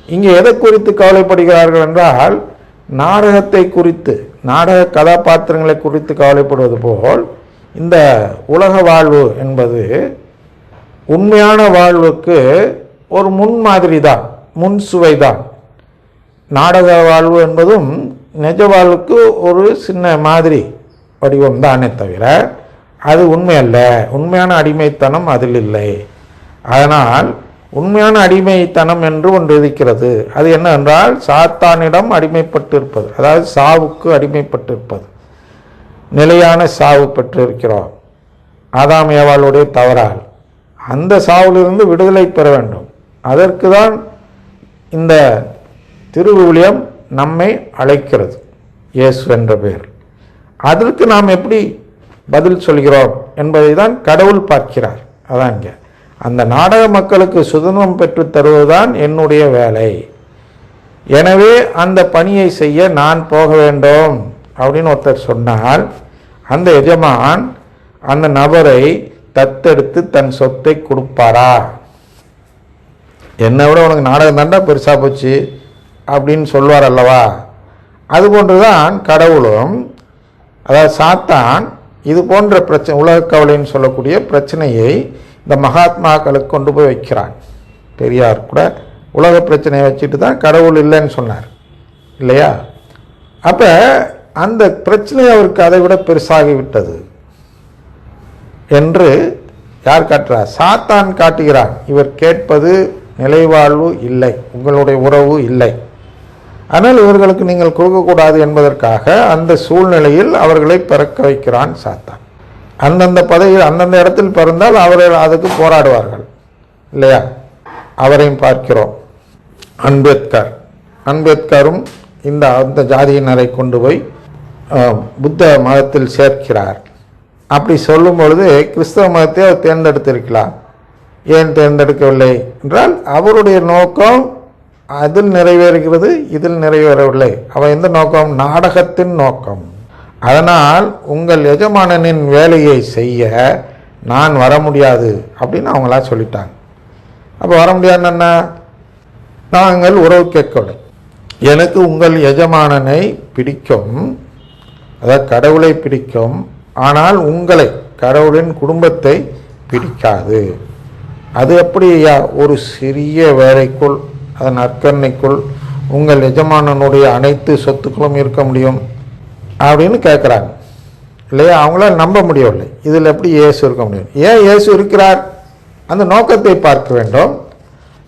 இங்கே எதை குறித்து கவலைப்படுகிறார்கள் என்றால், நாடகத்தை குறித்து, நாடக கதாபாத்திரங்களை குறித்து கவலைப்படுவது போல் இந்த உலக வாழ்வு என்பது உண்மையான வாழ்வுக்கு ஒரு முன்மாதிரி தான், முன் சுவை தான். நாடக வாழ்வு என்பதும் நிஜ வாழ்வுக்கு ஒரு சின்ன மாதிரி வடிவம் தானே தவிர அது உண்மை அல்ல. உண்மையான அடிமைத்தனம் அதில் இல்லை. அதனால் உண்மையான அடிமைத்தனம் என்று ஒன்று இருக்கிறது. அது என்னவென்றால், சாத்தானிடம் அடிமைப்பட்டிருப்பது, அதாவது சாவுக்கு அடிமைப்பட்டிருப்பது. நிலையான சாவு பெற்றிருக்கிறோம் ஆதாம் ஏவாளுடைய தவறால். அந்த சாவிலிருந்து விடுதலை பெற வேண்டும். அதற்கு தான் இந்த திருவிவிலியம் நம்மை அழைக்கிறது, இயேசு என்ற பெயர். அதற்கு நாம் எப்படி பதில் சொல்கிறோம் என்பதை தான் கடவுள் பார்க்கிறார். அதான் இங்கே அந்த நாடக மக்களுக்கு சுதந்திரம் பெற்று தருவதுதான் என்னுடைய வேலை. எனவே அந்த பணியை செய்ய நான் போக வேண்டும் அப்படின்னு ஒருத்தர் சொன்னால், அந்த எஜமான் அந்த நபரை தத்தெடுத்து தன் சொத்தை கொடுப்பாரா? என்னை விட உனக்கு நாடகம் தாண்டா பெருசாக போச்சு அப்படின்னு சொல்வார் அல்லவா? அதுபோன்றுதான் கடவுளும், அதாவது சாத்தான் இது போன்ற பிரச்சனை, உலக கவலைன்னு சொல்லக்கூடிய பிரச்சனையை இந்த மகாத்மாக்களுக்கு கொண்டு போய் வைக்கிறான். பெரியார் கூட உலக பிரச்சனையை வச்சுட்டு தான் கடவுள் இல்லைன்னு சொன்னார் இல்லையா? அப்போ அந்த பிரச்சனை அவருக்கு அதை விட பெருசாகிவிட்டது என்று யார் காட்டுறார்? சாத்தான் காட்டுகிறான். இவர் கேட்பது நிலைவாழ்வு இல்லை, உங்களுடைய உறவு இல்லை, ஆனால் இவர்களுக்கு நீங்கள் கொடுக்கக்கூடாது என்பதற்காக அந்த சூழ்நிலையில் அவர்களை பிறக்க வைக்கிறான் சாத்தான். அந்தந்த பதவியில் அந்தந்த இடத்தில் பிறந்தால் அவர்கள் அதுக்கு போராடுவார்கள் இல்லையா? அவரையும் பார்க்கிறோம். அம்பேத்கரும் அந்த ஜாதியினரை கொண்டு போய் புத்த மதத்தில் சேர்க்கிறார். அப்படி சொல்லும் பொழுது கிறிஸ்தவ மதத்தை அவர் தேர்ந்தெடுத்திருக்கலாம். ஏன் தேர்ந்தெடுக்கவில்லை என்றால், அவருடைய நோக்கம் அதில் நிறைவேறுகிறது, இதில் நிறைவேறவில்லை. அவன் எந்த நோக்கம்? நாடகத்தின் நோக்கம். அதனால் உங்கள் எஜமானனின் வேலையை செய்ய நான் வர முடியாது அப்படின்னு அவங்களா சொல்லிட்டாங்க. அப்போ வர முடியாதுன்னா, நாங்கள் உறவு கேட்கவில்லை, எனக்கு உங்கள் எஜமானனை பிடிக்கும், அதாவது கடவுளை பிடிக்கும், ஆனால் உங்களை, கடவுளின் குடும்பத்தை பிடிக்காது. அது எப்படி ஒரு சிறிய வேலைக்குள், அதன் நற்கரணைக்குள் உங்கள் எஜமானனுடைய அனைத்து சொத்துக்களும் இருக்க முடியும் அப்படின்னு கேட்குறாங்க இல்லையா? அவங்களால் நம்ப முடியவில்லை. இதில் எப்படி இயேசு இருக்க முடியும்? ஏன் இயேசு இருக்கிறார்? அந்த நோக்கத்தை பார்க்க வேண்டும்.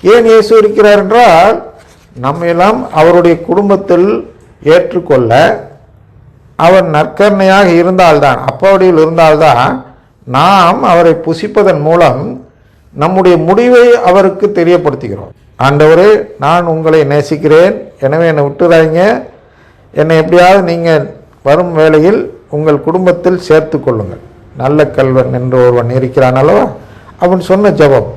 ஏன் இயேசு இருக்கிறார் என்றால், நம்மெல்லாம் அவருடைய குடும்பத்தில் ஏற்றுக்கொள்ள அவர் நற்கரணையாக இருந்தால்தான், அப்பவடியில் இருந்தால்தான் நாம் அவரை புசிப்பதன் மூலம் நம்முடைய முடிவை அவருக்கு தெரியப்படுத்துகிறோம். ஆண்டவரே, நான் உங்களை நேசிக்கிறேன், எனவே என்னை விட்டுறாங்க, என்னை எப்படியாவது நீங்கள் வரும் வேளையில் உங்கள் குடும்பத்தில் சேர்த்து கொள்ளுங்கள், நல்ல கல்வன் என்று ஒருவன் இருக்கிறான் அல்லவா அப்படின்னு சொன்ன ஜெபம்.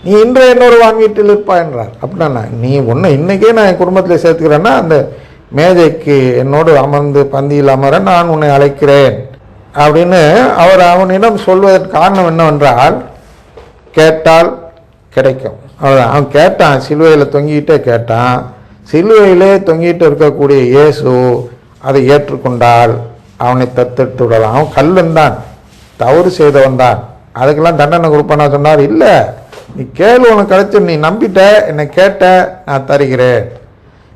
நீ இன்றைய இன்னொரு வீட்டில் இருப்பா என்றார். அப்படின்னா, நீ ஒன்று இன்றைக்கே நான் என் குடும்பத்தில் சேர்த்துக்கிறேன்னா, அந்த மேஜைக்கு என்னோடு அமர்ந்து பந்தியில் அமர நான் உன்னை அழைக்கிறேன் அப்படின்னு அவர் அவனிடம் சொல்வதற்கு காரணம் என்னவென்றால், கேட்டால் கிடைக்கும். அவ்வளோதான். அவன் கேட்டான், சிலுவையில் தொங்கிக்கிட்டே கேட்டான். சிலுவையிலே தொங்கிட்டு இருக்கக்கூடிய இயேசு அதை ஏற்றுக்கொண்டால் அவனை தத்தெடுத்து விடலாம். அவன் கல்லன் தான், தவறு செய்தவன் தான், அதுக்கெல்லாம் தண்டனை கொடுப்பானா சொன்னார். இல்லை, நீ கேள்வி உனக்கு கிடைச்சி, நீ நம்பிட்ட, என்னை கேட்ட, நான் தருகிறேன்.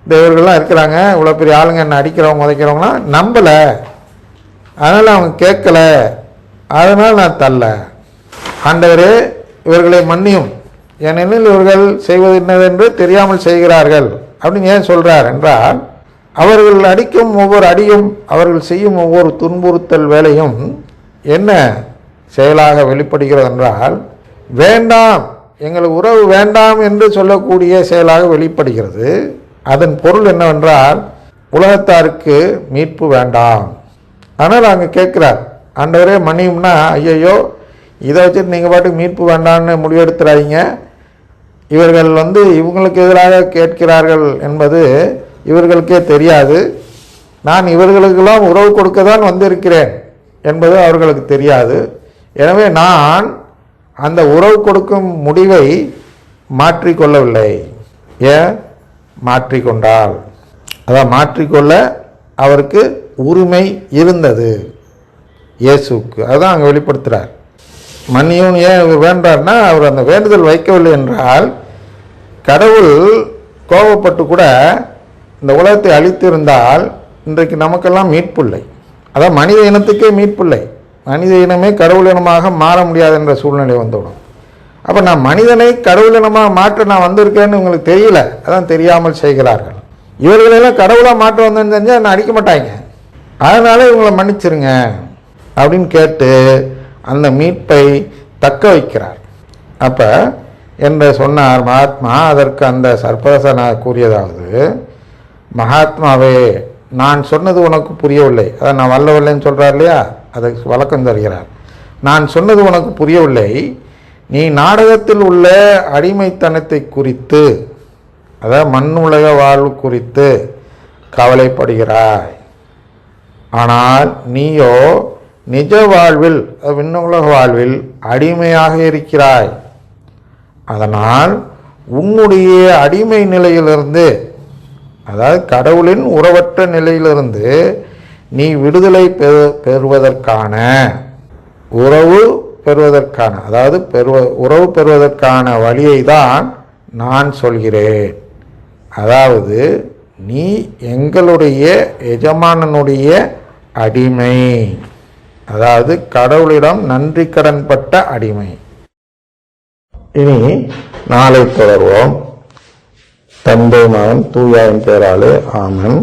இந்த இவர்கள்லாம் இருக்கிறாங்க, இவ்வளோ பெரிய ஆளுங்க, என்னை அடிக்கிறவங்க உதைக்கிறவங்களாம் நம்பலை, அதனால் அவங்க கேட்கல, அதனால் நான் தரல. ஆண்டவரே, இவர்களை மன்னியும், ஏனெனில் இவர்கள் செய்வது என்னவென்று தெரியாமல் செய்கிறார்கள் அப்படின்னு ஏன் சொல்கிறார் என்றால், அவர்கள் அடிக்கும் ஒவ்வொரு அடியும், அவர்கள் செய்யும் ஒவ்வொரு துன்புறுத்தல் வேலையும் என்ன செயலாக வெளிப்படுகிறது என்றால், வேண்டாம், எங்களுக்கு உறவு வேண்டாம் என்று சொல்லக்கூடிய செயலாக வெளிப்படுகிறது. அதன் பொருள் என்னவென்றால், உலகத்தாருக்கு மீட்பு வேண்டாம். ஆனால் அங்கே கேட்குறார், ஆண்டவரே மன்னியும்னா, ஐயையோ இதை வச்சுட்டு நீங்கள் பாட்டுக்கு மீட்பு வேண்டாம்னு முடிவெடுத்துறாதீங்க, இவர்கள் இவங்களுக்கு எதிராக கேட்கிறார்கள் என்பது இவர்களுக்கே தெரியாது, நான் இவர்களுக்கெல்லாம் உறவு கொடுக்க தான் வந்திருக்கிறேன் என்பது அவர்களுக்கு தெரியாது. எனவே நான் அந்த உறவு கொடுக்கும் முடிவை மாற்றிக்கொள்ளவில்லை. ஏன்? மாற்றிக்கொண்டாள். அதான் மாற்றிக்கொள்ள அவருக்கு உரிமை இருந்தது இயேசுக்கு. அதுதான் அங்கே வெளிப்படுத்துகிறார். மன்னியும் ஏன் இவர் வேண்டார்னா, அவர் அந்த வேண்டுதல் வைக்கவில்லை என்றால் கடவுள் கோபப்பட்டு கூட இந்த உலகத்தை அழித்திருந்தால் இன்றைக்கு நமக்கெல்லாம் மீட்பில்லை. அதான் மனித இனத்துக்கே மீட்பில்லை. மனித இனமே கடவுள் இனமாக மாற முடியாது என்ற சூழ்நிலை வந்துவிடும். அப்போ நான் மனிதனை கடவுள் இனமாக மாற்ற நான் வந்திருக்கேன்னு உங்களுக்கு தெரியல, அதான் தெரியாமல் செய்கிறார்கள். இவர்களெல்லாம் கடவுளாக மாற்ற வந்தேன்னு தெரிஞ்சால் என்ன அடிக்க மாட்டாங்க, அதனால இவங்களை மன்னிச்சிருங்க அப்படின்னு கேட்டு அந்த மீட்பை தக்க வைக்கிறார். அப்போ என்று சொன்னார் மகாத்மா. அதற்கு அந்த சர்பரசன கூறியதாவது, மகாத்மாவே, நான் சொன்னது உனக்கு புரியவில்லை. அதை நான் வல்லவில்லைன்னு சொல்கிறார் இல்லையா, அதுக்கு வழக்கம் தருகிறார். நான் சொன்னது உனக்கு புரியவில்லை. நீ நாடகத்தில் உள்ள அடிமைத்தனத்தை குறித்து, அதாவது மண்ணுலக வாழ்வு குறித்து கவலைப்படுகிறாய். ஆனால் நீயோ நிஜ வாழ்வில், விண்ணுலக வாழ்வில் அடிமையாக இருக்கிறாய். அதனால் உன்னுடைய அடிமை நிலையிலிருந்து, அதாவது கடவுளின் உறவற்ற நிலையிலிருந்து நீ விடுதலை பெறுவதற்கான உறவு பெறுவதற்கான, அதாவது உறவு பெறுவதற்கான வழியை தான் நான் சொல்கிறேன். அதாவது நீ எங்களுடைய எஜமானனுடைய அடிமை, அதாவது கடவுளிடம் நன்றி கடன்பட்ட அடிமை. இனி நாளை தொடர்வோம். தந்தை மகன் தூயாவின் பெயராலே ஆமென்.